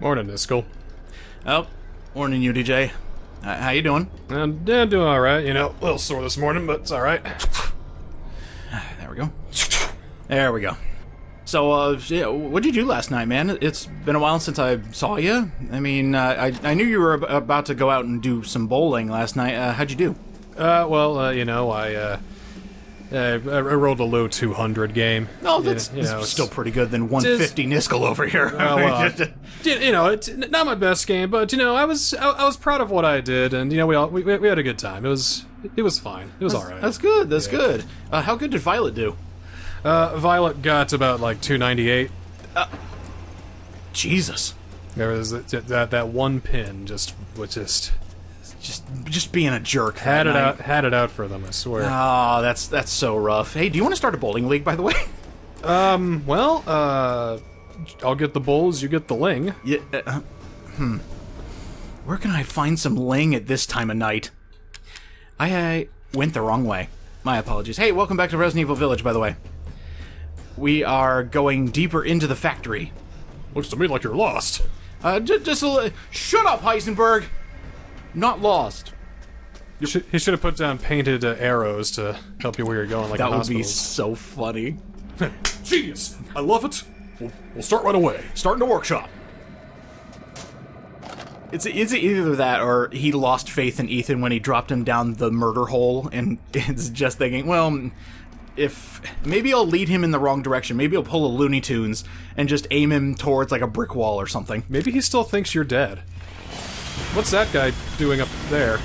Morning, Niskel. Oh, morning, UDJ. How you doing? I'm doing alright, a little sore this morning, but it's alright. There we go. There we go. So, what'd you do last night, man? It's been a while since I saw you. I mean, I knew you were about to go out and do some bowling last night. How'd you do? I rolled a low 200 game. Oh, that's still pretty good than 150 Niskel over here. It's not my best game, but I was proud of what I did, and we had a good time. It was fine. It was all right. That's good. That's good. How good did Violet do? Violet got about like 298. Jesus. There was that one pin just being a jerk. Had it out for them, I swear. Oh, that's so rough. Hey, do you want to start a bowling league, by the way? I'll get the bowls, you get the ling. Yeah. Where can I find some ling at this time of night? I went the wrong way. My apologies. Hey, welcome back to Resident Evil Village, by the way. We are going deeper into the factory. Looks to me like you're lost. Just a little... Shut up, Heisenberg! Not lost. He should have put down painted arrows to help you where you're going, like that in would be hospitals. so funny. Genius! I love it. We'll start right away. Starting to workshop. It's either that or he lost faith in Ethan when he dropped him down the murder hole, and it's just thinking, well, if maybe I'll lead him in the wrong direction. Maybe I'll pull a Looney Tunes and just aim him towards like a brick wall or something. Maybe he still thinks you're dead. What's that guy doing up there?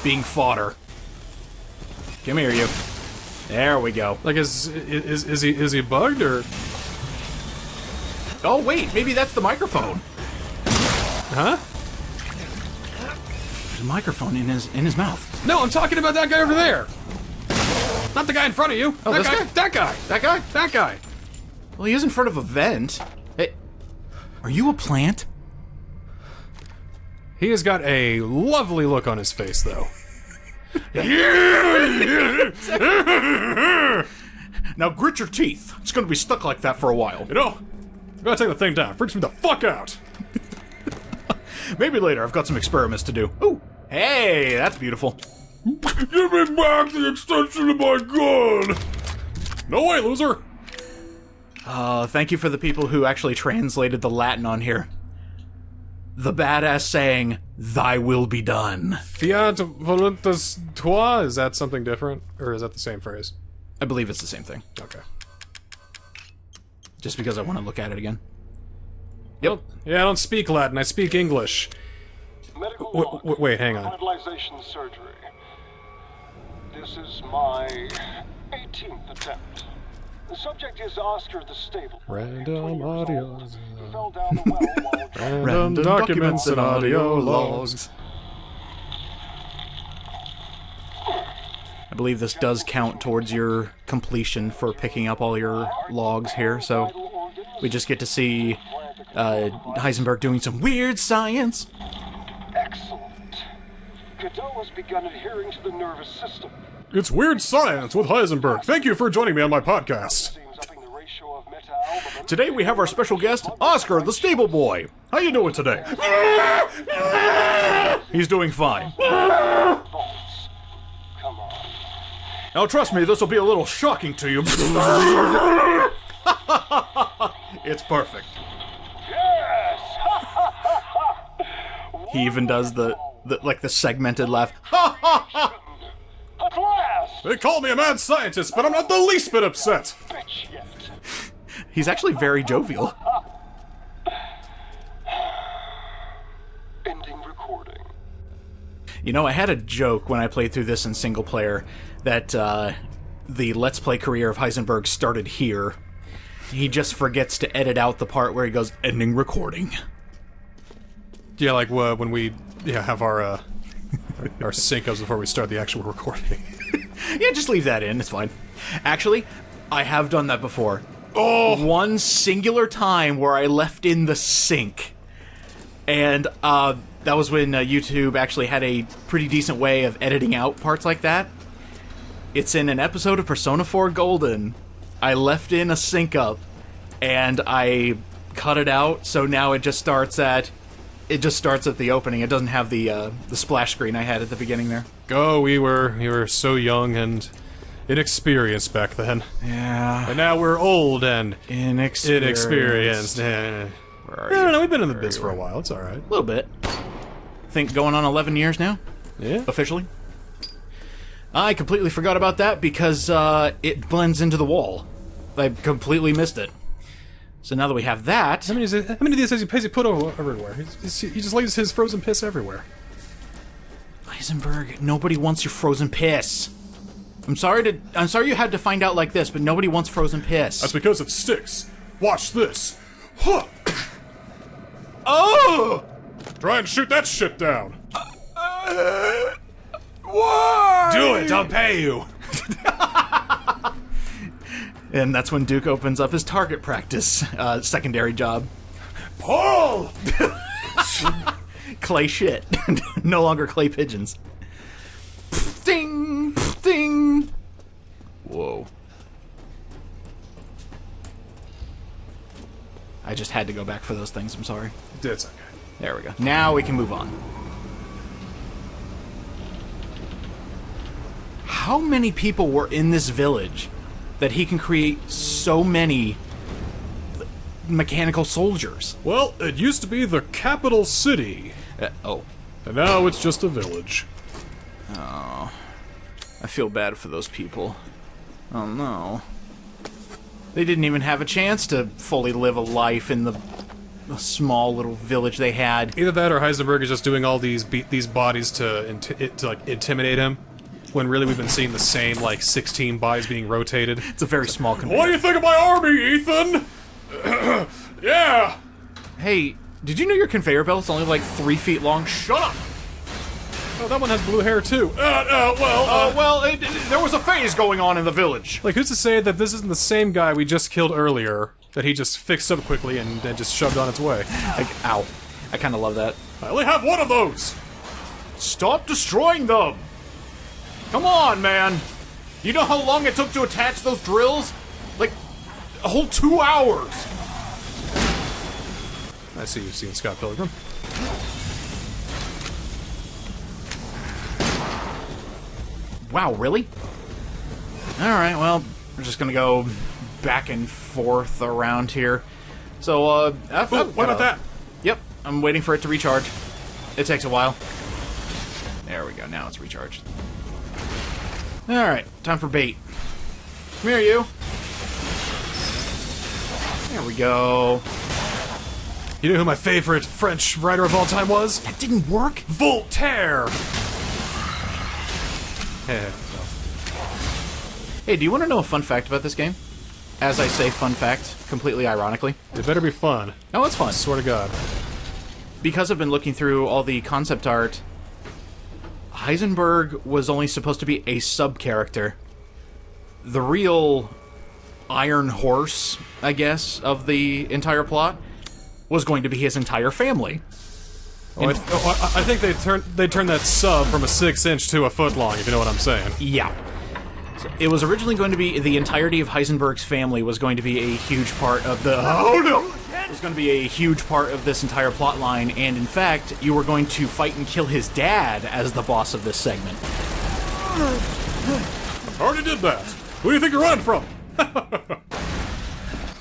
Being fodder. Come here, you. There we go. Like, is he bugged, or? Oh wait, maybe that's the microphone. Huh? There's a microphone in his mouth. No, I'm talking about that guy over there. Not the guy in front of you. Oh, that this guy? That guy. That guy? That guy. Well, he is in front of a vent. Hey, are you a plant? He has got a lovely look on his face, though. Now grit your teeth. It's gonna be stuck like that for a while. I gotta take the thing down. Freaks me the fuck out. Maybe later. I've got some experiments to do. Ooh, hey, that's beautiful. Give me back the extension of my gun. No way, loser. Thank you for the people who actually translated the Latin on here. The badass saying, "Thy will be done." Fiat voluntas tua? Is that something different? Or is that the same phrase? I believe it's the same thing. Okay. Just because I want to look at it again. Yep. Well, yeah, I don't speak Latin, I speak English. Wait, hang on. Revitalization surgery. This is my 18th attempt. The subject is Oscar the Stable. Random audio. He fell down the well while Random documents and audio logs. I believe this does count towards your completion for picking up all your logs here, so we just get to see Heisenberg doing some weird science. Excellent. Godot has begun adhering to the nervous system. It's Weird Science with Heisenberg. Thank you for joining me on my podcast. Seems upping the ratio of meta-albumin. Today we have our special guest, Oscar the Stable Boy. How you doing today? He's doing fine. Bolts. Come on. Now trust me, this will be a little shocking to you. It's perfect. Yes! He even does the segmented laugh. At last! They call me a mad scientist, but I'm not the least bit upset. Bitch yet. He's actually very jovial. Ending recording. I had a joke when I played through this in single player that the Let's Play career of Heisenberg started here. He just forgets to edit out the part where he goes, ending recording. Yeah, like when we have our sync-ups before we start the actual recording. Yeah, just leave that in, it's fine. Actually, I have done that before. Oh! One singular time where I left in the sync. And that was when YouTube actually had a pretty decent way of editing out parts like that. It's in an episode of Persona 4 Golden. I left in a sync up, and I cut it out, so now it just starts at the opening. It doesn't have the splash screen I had at the beginning there. Oh, we were so young and inexperienced back then. Yeah. And now we're old and Inexperienced. Eh. Where are I you? don't know, we've been in the biz for a while, it's alright. A little bit. Think going on 11 years now, Yeah? officially. I completely forgot about that because it blends into the wall. I completely missed it. So now that we have that... How many of these has he put everywhere? He just leaves his frozen piss everywhere. Heisenberg, nobody wants your frozen piss. I'm sorry you had to find out like this, but nobody wants frozen piss. That's because it sticks. Watch this. Huh. Oh! Try and shoot that shit down. Why? Do it, I'll pay you. And that's when Duke opens up his target practice secondary job. Paul! Clay shit. No longer clay pigeons. Ding! Ding! Whoa. I just had to go back for those things, I'm sorry. It's okay. There we go. Now we can move on. How many people were in this village that he can create so many mechanical soldiers? Well, it used to be the capital city, Oh. and now it's just a village. I feel bad for those people. Oh no. They didn't even have a chance to fully live a life in the small little village they had. Either that or Heisenberg is just doing all these bodies to like intimidate him, when really we've been seeing the same like 16 bodies being rotated. It's a very small conveyor. What do you think of my army, Ethan? Yeah. Hey, did you know your conveyor belt's only like 3 feet long? Shut up! Oh, that one has blue hair too. There was a phase going on in the village. Like, who's to say that this isn't the same guy we just killed earlier, that he just fixed up quickly and then just shoved on its way? Like, ow. I kind of love that. I only have one of those! Stop destroying them! Come on, man! You know how long it took to attach those drills? Like, a whole 2 hours! I see you've seen Scott Pilgrim. Wow, really? Alright, well, we're just gonna go back and forth around here. So, What about that? Yep, I'm waiting for it to recharge. It takes a while. There we go, now it's recharged. Alright, time for bait. Come here, you. There we go. You know who my favorite French writer of all time was? That didn't work? Voltaire! Hey, do you want to know a fun fact about this game? As I say fun fact, completely ironically. It better be fun. Oh, it's fun. Swear to God. Because I've been looking through all the concept art, Heisenberg was only supposed to be a sub-character. The real Iron Horse, I guess, of the entire plot was going to be his entire family. I think they turned that sub from a 6-inch to a foot long, if you know what I'm saying. Yeah. So it was originally going to be the entirety of Heisenberg's family was going to be a huge part of the... Oh no! It was going to be a huge part of this entire plot line, and in fact, you were going to fight and kill his dad as the boss of this segment. Already did that. Who do you think you're running from?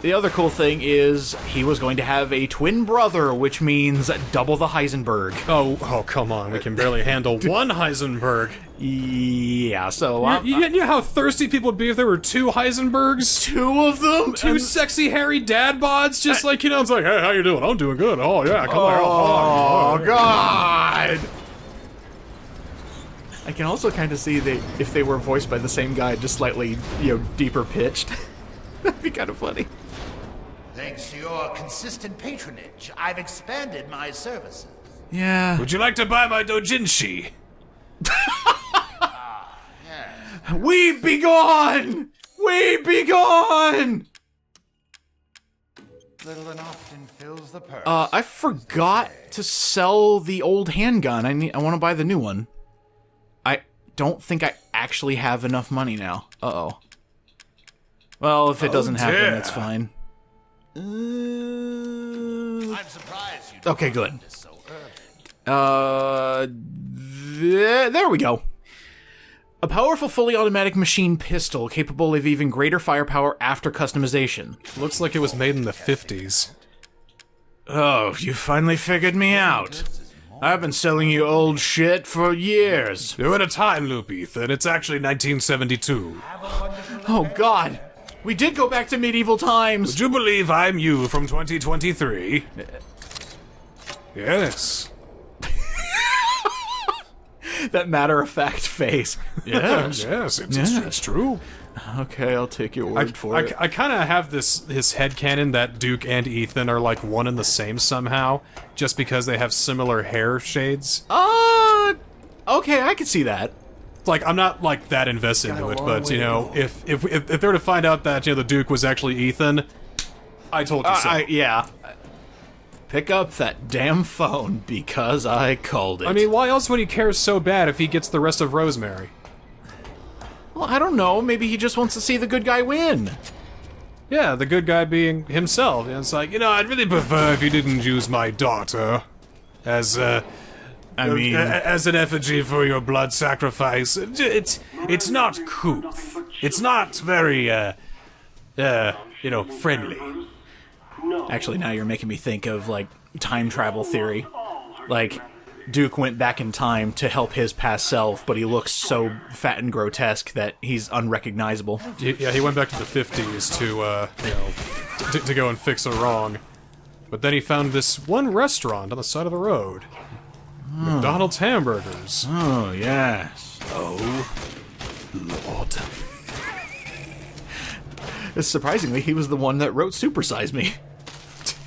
The other cool thing is he was going to have a twin brother, which means double the Heisenberg. Oh, come on. We can barely handle one Heisenberg. Yeah, so... You know how thirsty people would be if there were 2 Heisenbergs? 2 of them? 2 sexy, hairy dad bods? Just like, you know, it's like, hey, how you doing? I'm doing good. Oh, yeah, come on. Oh, God! I can also kind of see if they were voiced by the same guy, just slightly, deeper pitched. That'd be kind of funny. Thanks to your consistent patronage, I've expanded my services. Yeah. Would you like to buy my doujinshi? We be gone! We be gone! Little and often fills the purse. I forgot to sell the old handgun. I want to buy the new one. I don't think I actually have enough money now. Uh-oh. Well, if it doesn't happen, dear. that's fine. Okay, good. There we go. A powerful, fully automatic machine pistol capable of even greater firepower after customization. Looks like it was made in the 50s. Oh, you finally figured me out. I've been selling you old shit for years. You're in a time loop, Ethan. It's actually 1972. Oh, God. We did go back to medieval times. Would you believe I'm you from 2023? Yes. That matter-of-fact face. Yes, yes, it's true. Okay, I'll take your word for it. I kind of have his headcanon that Duke and Ethan are like one and the same somehow, just because they have similar hair shades. Okay, I can see that. Like, I'm not like that invested into it, but you know, if they were to find out that, you know, the Duke was actually Ethan, I told you so. Yeah. Pick up that damn phone because I called it. I mean, why else would he care so bad if he gets the rest of Rosemary? Well, I don't know. Maybe he just wants to see the good guy win. Yeah, the good guy being himself. And it's like, you know, I'd really prefer if you didn't use my daughter as an effigy for your blood sacrifice. It's not couth. It's not very, you know, friendly. Actually, now you're making me think of, like, time travel theory. Like, Duke went back in time to help his past self, but he looks so fat and grotesque that he's unrecognizable. Yeah, he went back to the 50s to, you know, to go and fix a wrong. But then he found this one restaurant on the side of the road. McDonald's Hamburgers. Oh, yes. Oh, Lord. Surprisingly, he was the one that wrote Super Size Me.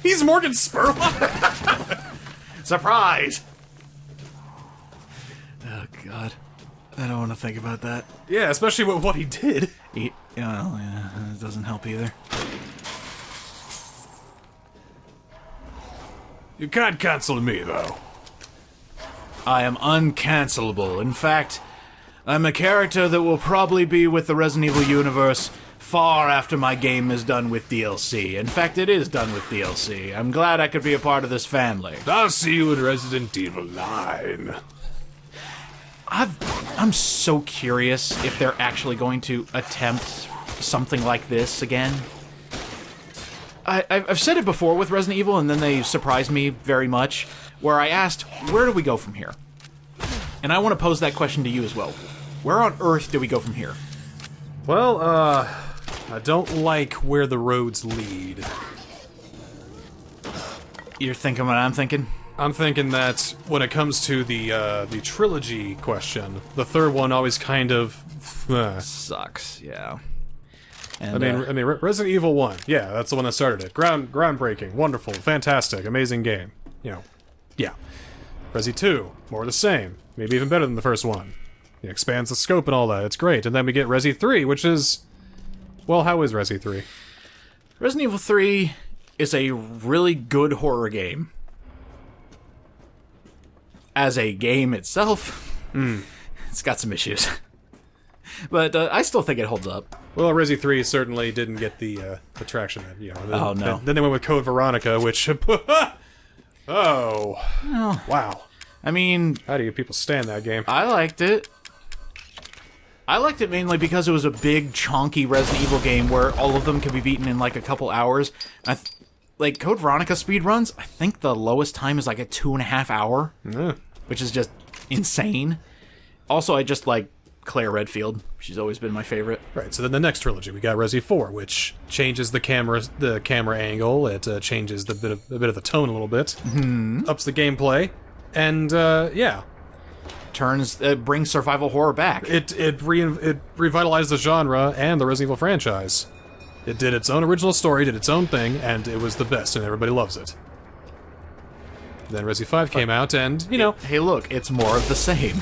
He's Morgan Spurlock! Surprise! Oh, God. I don't want to think about that. Yeah, especially with what he did. Yeah, it doesn't help either. You can't cancel me, though. I am uncancelable. In fact, I'm a character that will probably be with the Resident Evil universe far after my game is done with DLC. In fact, it is done with DLC. I'm glad I could be a part of this family. I'll see you in Resident Evil 9. I'm so curious if they're actually going to attempt something like this again. I've said it before with Resident Evil, and then they surprised me very much, where I asked, where do we go from here? And I want to pose that question to you as well. Where on earth do we go from here? Well, I don't like where the roads lead. You're thinking what I'm thinking? I'm thinking that when it comes to the trilogy question, the third one always kind of Sucks, yeah. I And, mean, Resident Evil 1, yeah, that's the one that started it. Groundbreaking, wonderful, fantastic, amazing game. You know, yeah. Resi 2, more of the same, maybe even better than the first one. It expands the scope and all that, it's great. And then we get Resi 3, which is... Well, how is Resi 3? Resident Evil 3 is a really good horror game. As a game itself, it's got some issues. But I still think it holds up. Well, Resi 3 certainly didn't get the traction that, you know... Oh, no. Then they went with Code Veronica, which... Oh. Wow. I mean... How do you people stand that game? I liked it. I liked it mainly because it was a big, chonky Resident Evil game where all of them could be beaten in like a couple hours. Like, Code Veronica speedruns, I think the lowest time is like a 2.5 hour. Yeah. Which is just insane. Also, I just like Claire Redfield. She's always been my favorite. Right, so then the next trilogy, we got Resi 4, which changes the camera angle, it changes a bit of the tone a little bit, ups the gameplay, and, yeah. Brings survival horror back. It revitalized the genre and the Resident Evil franchise. It did its own original story, did its own thing, and it was the best, and everybody loves it. Then Resi 5 came out, and, you know... Hey, look, it's more of the same.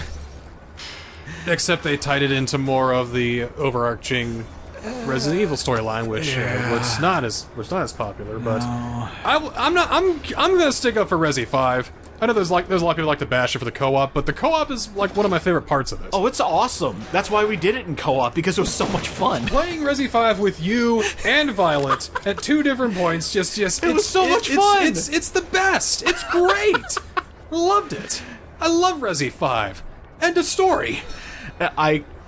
Except they tied it into more of the overarching Resident Evil storyline, which was not as popular. But I'm gonna stick up for Resi 5. I know there's a lot of people like to bash it for the co-op, but the co-op is like one of my favorite parts of it. Oh, it's awesome. That's why we did it in co-op, because it was so much fun. Playing Resi 5 with you and Violet at 2 different points, it was so much fun. It's the best. It's great. Loved it. I love Resi 5. End of story.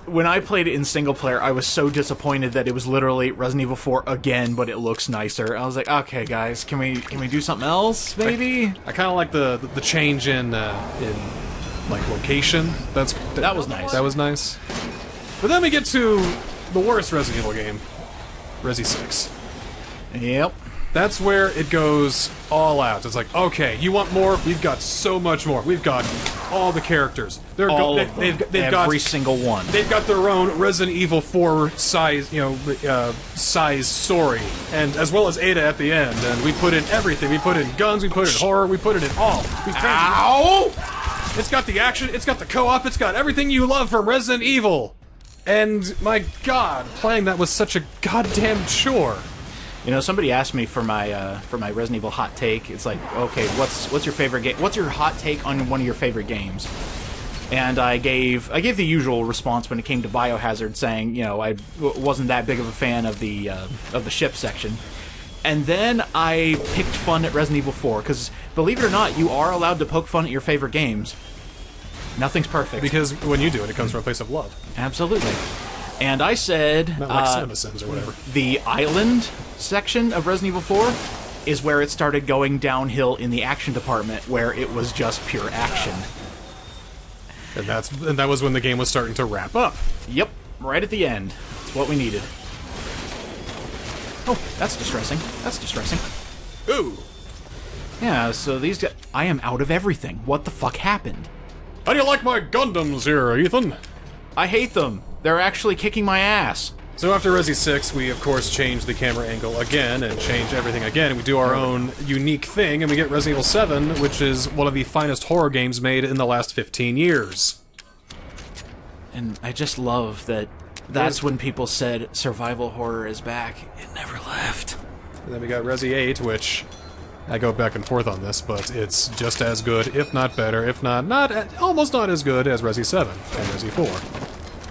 When I played it in single player, I was so disappointed that it was literally Resident Evil 4 again, but it looks nicer. I was like, okay, guys, can we do something else, maybe? I kind of like the change in like location. That was nice. That was nice. But then we get to the worst Resident Evil game, Resi 6. Yep. That's where it goes all out. It's like, okay, you want more? We've got so much more. We've got all the characters. They've every single one. They've got their own Resident Evil 4 size, size story, and as well as Ada at the end. And we put in everything. We put in guns. We put in horror. We put it in all. Ow! It's got the action. It's got the co-op. It's got everything you love from Resident Evil. And my God, playing that was such a goddamn chore. You know, somebody asked me for my Resident Evil hot take. It's like, okay, what's your favorite game? What's your hot take on one of your favorite games? And I gave the usual response when it came to Biohazard, saying, you know, I wasn't that big of a fan of the ship section. And then I picked fun at Resident Evil 4 because, believe it or not, you are allowed to poke fun at your favorite games. Nothing's perfect. Because when you do it, it comes from a place of love. Absolutely. And I said, not like CinemaSins or whatever. The island section of Resident Evil 4 is where it started going downhill in the action department, where it was just pure action. And that was when the game was starting to wrap up. Yep, right at the end. That's what we needed. Oh, that's distressing. That's distressing. Ooh. Yeah, so these guys... I am out of everything. What the fuck happened? How do you like my Gundams here, Ethan? I hate them. They're actually kicking my ass. So after Resi 6, we of course change the camera angle again and change everything again. We do our own unique thing, and we get Resident Evil 7, which is one of the finest horror games made in the last 15 years. And I just love that that's when people said survival horror is back. It never left. And then we got Resi 8, which I go back and forth on this, but it's just as good, if not better, if not almost not as good as Resi 7 and Resi 4.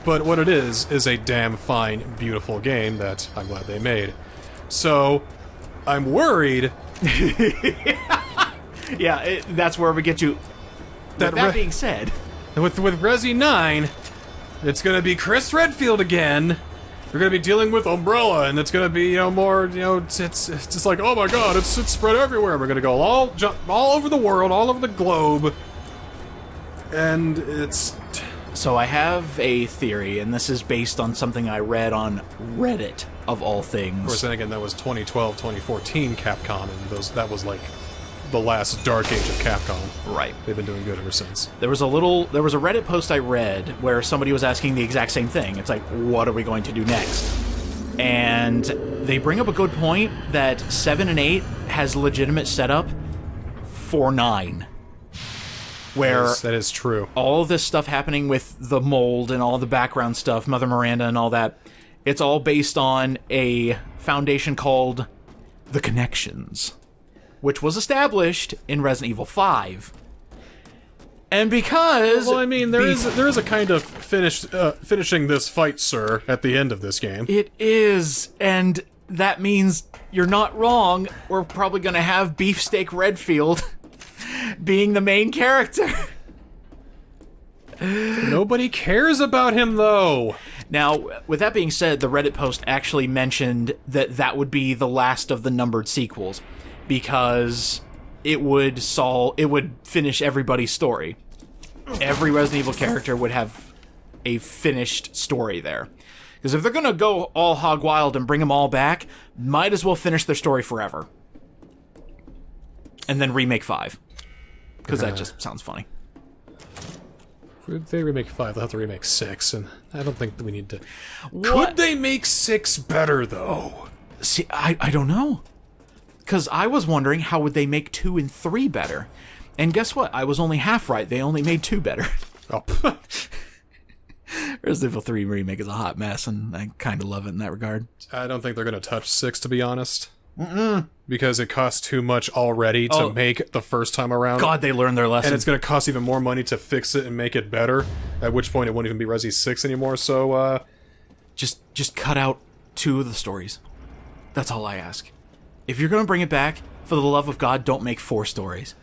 But what it is a damn fine, beautiful game that I'm glad they made. So, I'm worried... Yeah, that's where we get you... That being said... With Resi 9, it's gonna be Chris Redfield again. We're gonna be dealing with Umbrella, and it's gonna be, more, it's just like, oh my god, it's spread everywhere. We're gonna go all over the world, all over the globe. And it's... So I have a theory, and this is based on something I read on Reddit, of all things. Of course, then again, that was 2012, 2014 Capcom, and that was like the last dark age of Capcom. Right. They've been doing good ever since. There was a Reddit post I read where somebody was asking the exact same thing. It's like, what are we going to do next? And they bring up a good point that 7 and 8 has legitimate setup for 9. Where that is true. All this stuff happening with the mold and all the background stuff, Mother Miranda and all that, it's all based on a foundation called The Connections, which was established in Resident Evil 5. And because... Well, I mean, there is a kind of finishing this fight, sir, at the end of this game. It is, and that means you're not wrong. We're probably going to have Beefsteak Redfield being the main character. Nobody cares about him, though. Now, with that being said, the Reddit post actually mentioned that would be the last of the numbered sequels, because it would finish everybody's story. Every Resident Evil character would have a finished story there. Because if they're gonna go all hog wild and bring them all back, might as well finish their story forever. And then remake 5. Because that just sounds funny. If they remake 5, they'll have to remake 6, and I don't think that we need to... What? Could they make 6 better, though? See, I don't know. Because I was wondering how would they make 2 and 3 better. And guess what? I was only half right. They only made 2 better. Oh. Resident Evil 3 remake is a hot mess, and I kind of love it in that regard. I don't think they're going to touch 6, to be honest. because it costs too much already to make the first time around. God, they learned their lesson. And it's going to cost even more money to fix it and make it better, at which point it won't even be Resi 6 anymore, so, Just cut out 2 of the stories. That's all I ask. If you're gonna bring it back, for the love of God, don't make 4 stories.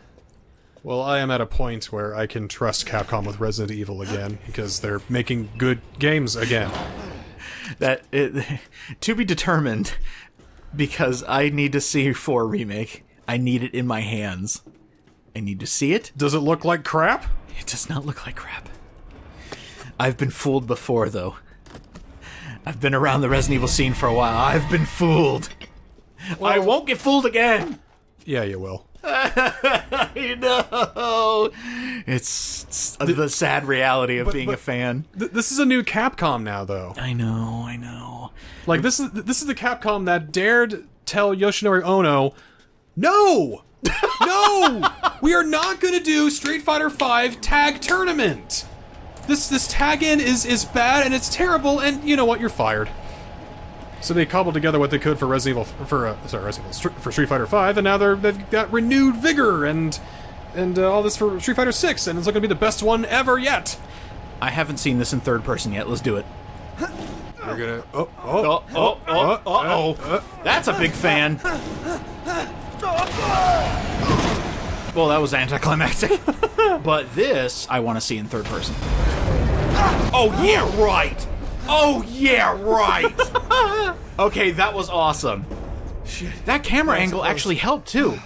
Well, I am at a point where I can trust Capcom with Resident Evil again, because they're making good games again. To be determined, because I need to see 4 remake. I need it in my hands. I need to see it. Does it look like crap? It does not look like crap. I've been fooled before, though. I've been around the Resident Evil scene for a while. I've been fooled. Well, I won't get fooled again. Yeah, you will. I know. It's the sad reality of being a fan. This is a new Capcom now, though. I know. Like, this is the Capcom that dared tell Yoshinori Ono, no! No! We are not gonna do Street Fighter V Tag Tournament! This tag-in is bad and it's terrible, and you know what? You're fired. So they cobbled together what they could for Resident Evil, for Street Fighter V, and now they've got renewed vigor and all this for Street Fighter 6, and it's going to be the best one ever yet. I haven't seen this in third person yet. Let's do it. We're gonna. That's a big fan. Well, that was anticlimactic. But this, I want to see in third person. Oh, yeah, right! Oh, yeah, right! Okay, that was awesome. That camera angle actually helped, too.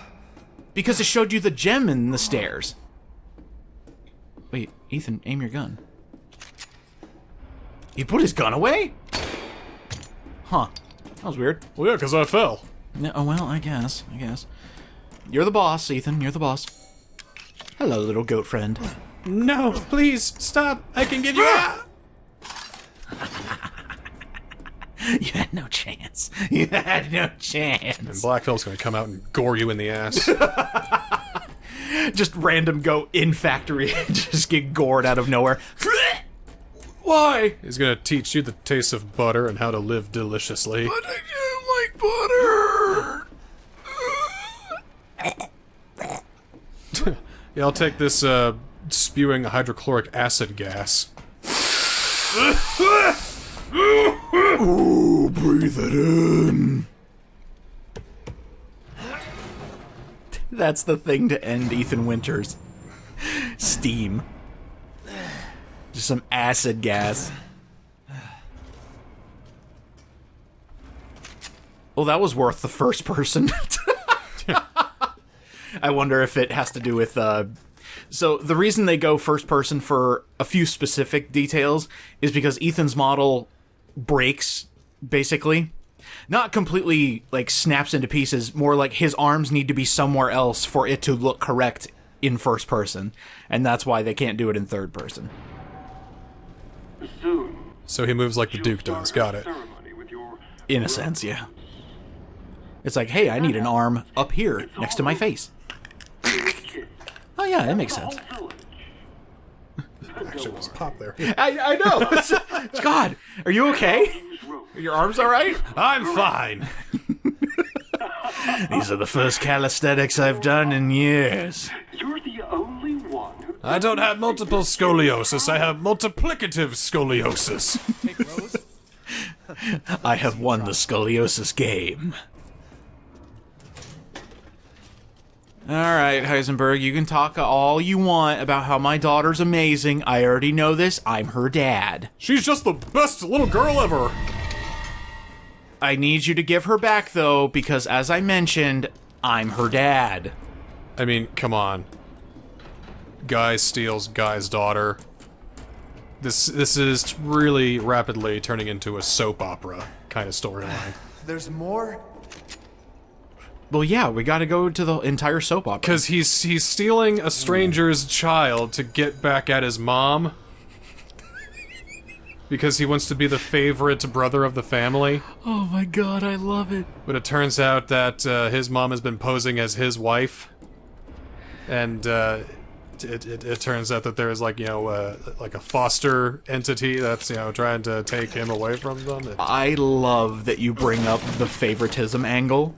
Because it showed you the gem in the stairs. Wait, Ethan, aim your gun. He put his gun away? Huh. That was weird. Well, yeah, because I fell. No, oh, well, I guess. You're the boss, Ethan. You're the boss. Hello, little goat friend. No, please, stop. I can give you a... You had no chance. You had no chance. And Black Phillip's gonna come out and gore you in the ass. Just random goat in factory. Just get gored out of nowhere. Why? He's gonna teach you the taste of butter and how to live deliciously. But I don't like butter. Yeah, I'll take this, spewing hydrochloric acid gas. Ooh, breathe it in. That's the thing to end Ethan Winters. Steam. Just some acid gas. Well, that was worth the first person. I wonder if it has to do with, so the reason they go first person for a few specific details is because Ethan's model breaks, basically. Not completely, like, snaps into pieces, more like his arms need to be somewhere else for it to look correct in first person, and that's why they can't do it in third person. Soon, So he moves like the Duke does, got it. ceremony with your In a sense, yeah. It's like, hey, I need an arm up here, next to my face. Oh yeah, that makes sense. Actually, let's pop there. I know! God, are you okay? Are your arms alright? I'm fine! These are the first calisthenics I've done in years. You're the only one who I don't have multiple scoliosis, I have multiplicative scoliosis. I have won the scoliosis game. Alright, Heisenberg, you can talk all you want about how my daughter's amazing. I already know this. I'm her dad. She's just the best little girl ever! I need you to give her back, though, because as I mentioned, I'm her dad. I mean, come on. Guy steals guy's daughter. This is really rapidly turning into a soap opera kind of storyline. There's more? Well, yeah, we gotta go to the entire soap opera. Because he's stealing a stranger's child to get back at his mom. Because he wants to be the favorite brother of the family. Oh my god, I love it. But it turns out that his mom has been posing as his wife. And it turns out that there's like like a foster entity that's trying to take him away from them. I love that you bring up the favoritism angle.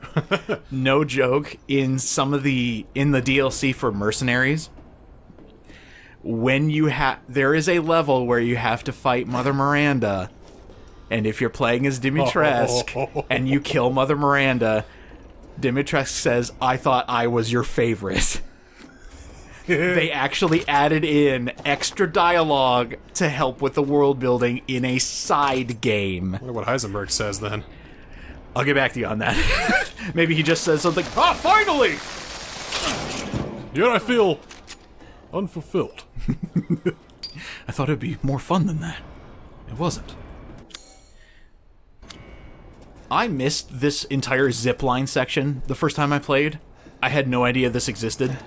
No joke. In the DLC for Mercenaries, when there is a level where you have to fight Mother Miranda, and if you're playing as Dimitrescu and you kill Mother Miranda, Dimitrescu says, "I thought I was your favorite." They actually added in extra dialogue to help with the world building in a side game. I wonder what Heisenberg says then. I'll get back to you on that. Maybe he just says something, finally! Yet I feel unfulfilled. I thought it'd be more fun than that. It wasn't. I missed this entire zipline section the first time I played. I had no idea this existed.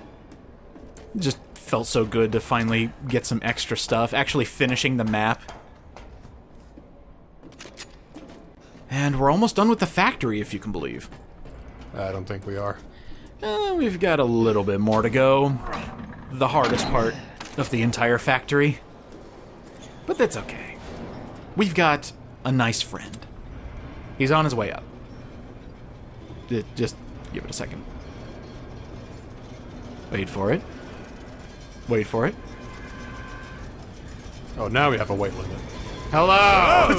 It just felt so good to finally get some extra stuff, actually finishing the map. And we're almost done with the factory, if you can believe. I don't think we are. We've got a little bit more to go. The hardest part of the entire factory. But that's okay. We've got a nice friend. He's on his way up. Just give it a second. Wait for it. Wait for it. Oh, now we have a weight limit. Hello!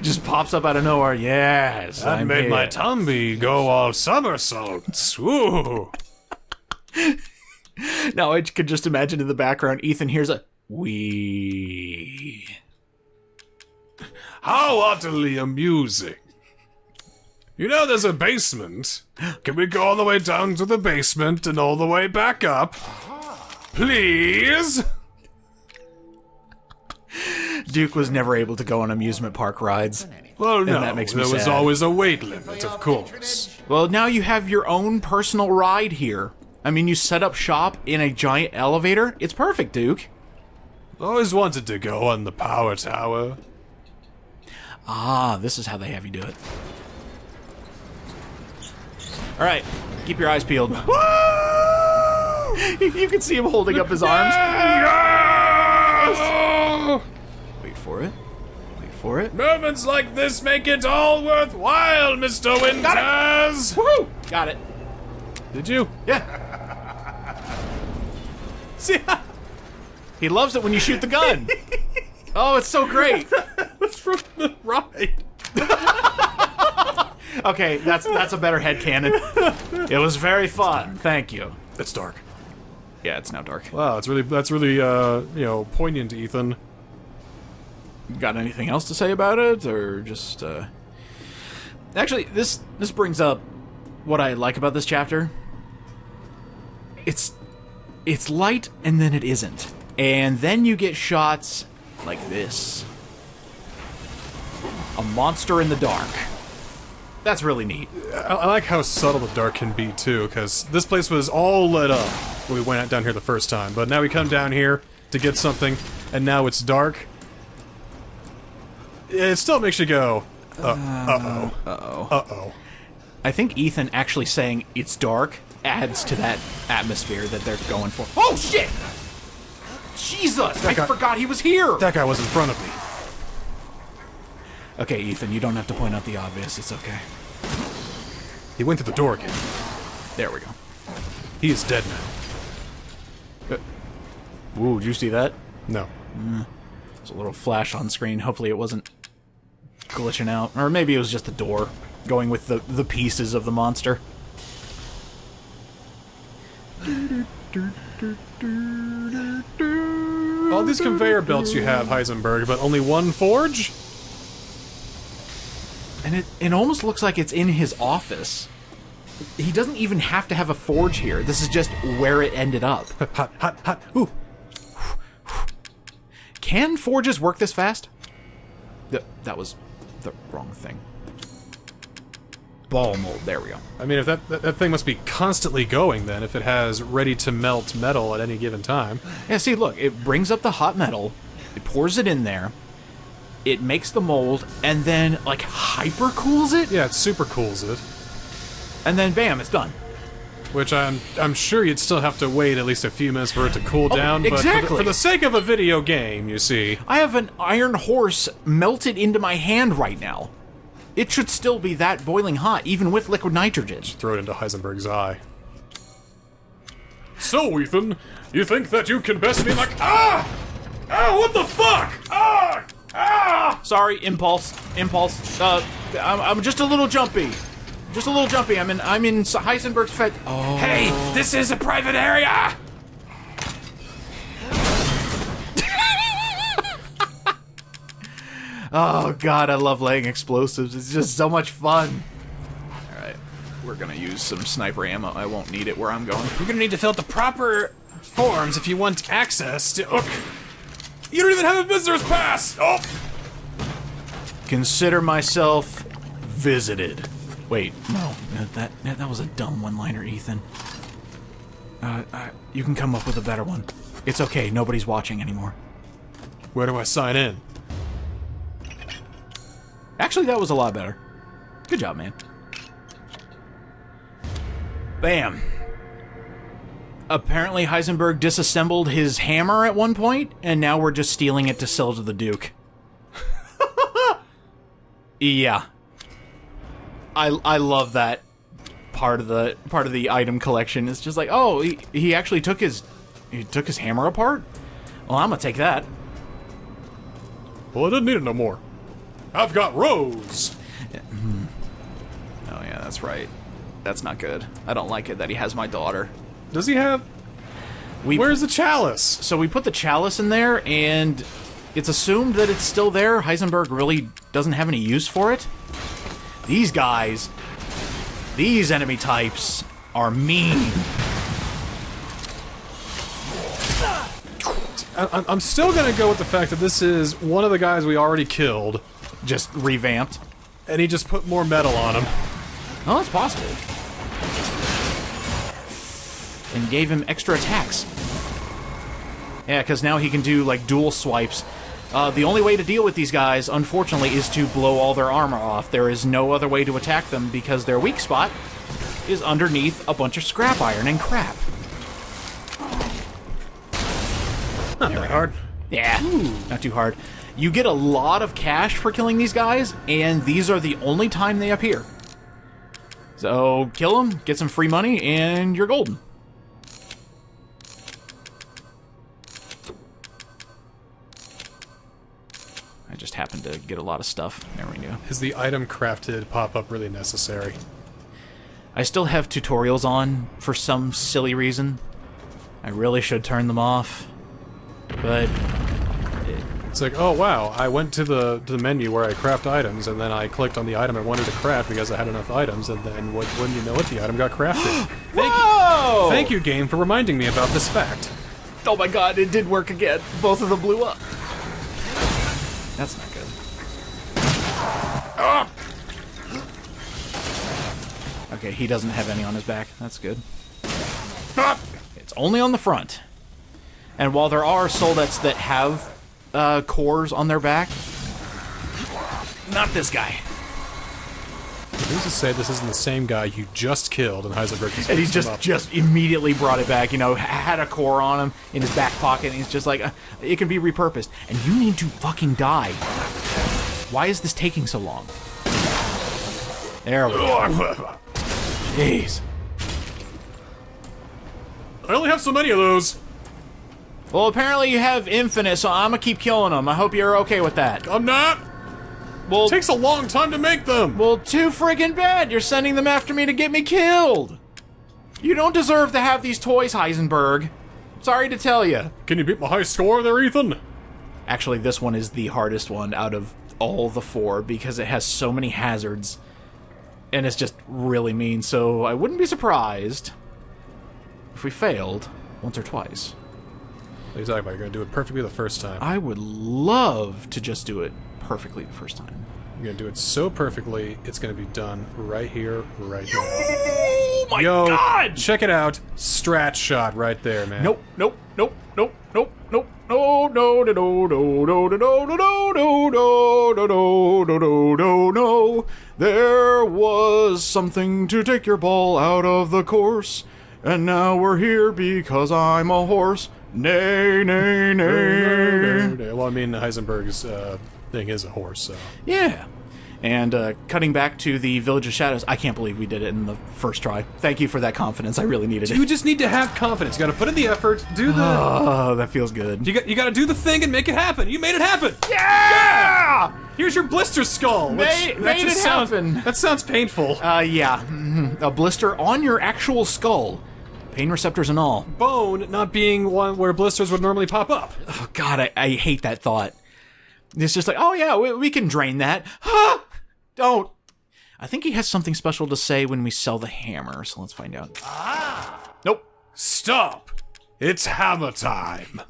Just pops up out of nowhere. Yes, That I'm made here. my tummy go all somersaults. Ooh. Now I could just imagine in the background, Ethan hears a wee. How utterly amusing. There's a basement. Can we go all the way down to the basement and all the way back up? Please? Duke was never able to go on amusement park rides. Well, no, that makes me there was sad. always a weight limit, of course. Well, now you have your own personal ride here. I mean, you set up shop in a giant elevator. It's perfect, Duke. Always wanted to go on the power tower. Ah, this is how they have you do it. All right, keep your eyes peeled. You can see him holding up his arms. Wait for it. Wait for it. Moments like this make it all worthwhile, Mr. Winters! Woo! Got it. Did you? Yeah. See? He loves it when you shoot the gun. Oh, it's so great. That's from the ride. Okay, that's a better headcanon. It was very fun. Thank you. It's dark. Yeah, it's now dark. Wow, that's really poignant, Ethan. Got anything else to say about it, or just Actually, this brings up what I like about this chapter. It's light and then it isn't. And then you get shots like this. A monster in the dark. That's really neat. I like how subtle the dark can be, too, because this place was all lit up when we went down here the first time, but now we come down here to get something, and now it's dark. It still makes you go, uh-oh. Uh-oh. Uh-oh. I think Ethan actually saying it's dark adds to that atmosphere that they're going for. Oh, shit! Jesus! I forgot he was here! That guy was in front of me. Okay, Ethan, you don't have to point out the obvious. It's okay. He went through the door again. There we go. He is dead now. Ooh, did you see that? No. There's a little flash on screen. Hopefully it wasn't glitching out. Or maybe it was just the door going with the pieces of the monster. All these conveyor belts you have, Heisenberg, but only one forge? And it almost looks like it's in his office. He doesn't even have to have a forge here. This is just where it ended up. Hot, hot, hot. Ooh. Can forges work this fast? That was the wrong thing. Ball mold. There we go. I mean, if that thing must be constantly going, then, if it has ready-to-melt metal at any given time. Yeah, see, look. It brings up the hot metal. It pours it in there. It makes the mold, and then, like, hyper cools it? Yeah, it super cools it. And then, bam, it's done. Which I'm sure you'd still have to wait at least a few minutes for it to cool down. But exactly. for the sake of a video game, you see. I have an iron horse melted into my hand right now. It should still be that boiling hot, even with liquid nitrogen. Throw it into Heisenberg's eye. So, Ethan, you think that you can best me like... Ah! Ah, what the fuck? Ah! Ah! Sorry, impulse. I'm just a little jumpy. Just a little jumpy. I'm in Heisenberg's fed. Oh. Hey, this is a private area! Oh god, I love laying explosives. It's just so much fun. Alright, we're gonna use some sniper ammo. I won't need it where I'm going. You're gonna need to fill out the proper forms if you want access to... Look! You don't even have a visitor's pass! Oh! Consider myself visited. Wait, no, that was a dumb one-liner, Ethan. You can come up with a better one. It's okay, nobody's watching anymore. Where do I sign in? Actually, that was a lot better. Good job, man. Bam. Apparently Heisenberg disassembled his hammer at one point, and now we're just stealing it to sell to the Duke. Yeah. I love that part of the item collection. It's just like, oh, he actually took his hammer apart? Well, I'm gonna take that. Well, I didn't need it no more. I've got Rose! Oh yeah, that's right. That's not good. I don't like it that he has my daughter. Does he have... Where's the chalice? So we put the chalice in there, and it's assumed that it's still there. Heisenberg really doesn't have any use for it. These guys, these enemy types, are mean. I'm still gonna go with the fact that this is one of the guys we already killed, Just revamped. and he just put more metal on him. Oh, that's possible. And gave him extra attacks. Yeah, because now he can do, like, dual swipes. The only way to deal with these guys, unfortunately, is to blow all their armor off. There is no other way to attack them because their weak spot is underneath a bunch of scrap iron and crap. Not that hard. Yeah, not too hard. You get a lot of cash for killing these guys, and these are the only time they appear. So, kill them, get some free money, and you're golden. I just happened to get a lot of stuff. There we go. Is the item crafted pop-up really necessary? I still have tutorials on for some silly reason. I really should turn them off. But It's like, oh wow, I went to the menu where I craft items, and then I clicked on the item I wanted to craft because I had enough items, and then wouldn't you know it, the item got crafted. Whoa! Thank you, game, for reminding me about this fact. Oh my god, it did work again. Both of them blew up. That's not good. Ah! Okay, he doesn't have any on his back. That's good. Ah! It's only on the front. And while there are soldats that have cores on their back, not this guy. Who's to say this isn't the same guy you just killed and Heisenberg just And he's fixed him up? just immediately brought it back, you know, had a core on him in his back pocket, and he's just like, it can be repurposed. And you need to fucking die. Why is this taking so long? There we go. Jeez. I only have so many of those. Well, apparently you have infinite, so I'm gonna keep killing them. I hope you're okay with that. I'm not. Well, It takes a long time to make them. well, too friggin' bad. You're sending them after me to get me killed. You don't deserve to have these toys, Heisenberg. Sorry to tell you. Can you beat my high score there, Ethan? Actually, this one is the hardest one out of all the four because it has so many hazards. And it's just really mean, so I wouldn't be surprised if we failed once or twice. What are you talking about? You're gonna do it perfectly the first time. I would love to just do it perfectly the first time. You're gonna do it so perfectly, it's gonna be done right here, right now. Oh my Yo, god! check it out. Strat shot right there, man. Nope, nope, nope, nope, nope, nope, no, no, no, no, no, no, no, no, no, no, no, no, no, no, no, no. There was something to take your ball out of the course. And now we're here because I'm a horse. Nay, nay, nay. Well, I mean, Heisenberg's thing is a horse, so... Yeah. And cutting back to the Village of Shadows, I can't believe we did it in the first try. Thank you for that confidence. I really needed it. You just need to have confidence. You gotta put in the effort, do the... Oh, that feels good. You gotta do the thing and make it happen. You made it happen! Yeah! Here's your blister skull! Made it happen. That sounds painful. Yeah. A blister on your actual skull. Pain receptors and all. Bone not being one where blisters would normally pop up. Oh, God, I hate that thought. It's just like, oh yeah, we can drain that. Huh? Don't. I think he has something special to say when we sell the hammer, so let's find out. Nope. Stop! It's hammer time.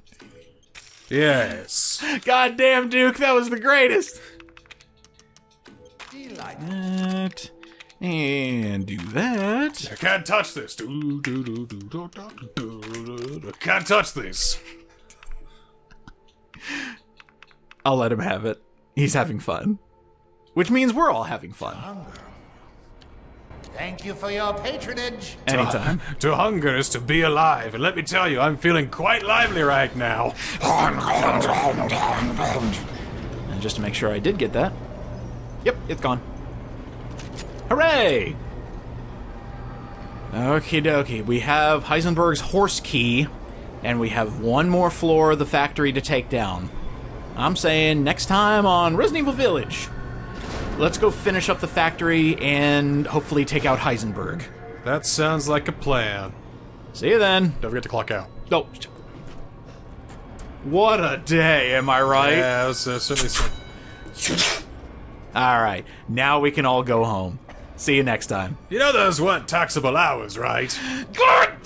Yes. Goddamn, Duke, that was the greatest. That, and do that. I can't touch this. I can't touch this. I'll let him have it. He's having fun. Which means we're all having fun. Thank you for your patronage. Anytime. To hunger is to be alive, and let me tell you, I'm feeling quite lively right now. And just to make sure I did get that. Yep, it's gone. Hooray! Okie dokie, we have Heisenberg's horse key, and we have one more floor of the factory to take down. I'm saying next time on Resident Evil Village, let's go finish up the factory and hopefully take out Heisenberg. That sounds like a plan. See you then. Don't forget to clock out. Oh. What a day, am I right? Yeah, it was certainly so. Alright, now we can all go home. See you next time. You know those weren't taxable hours, right? God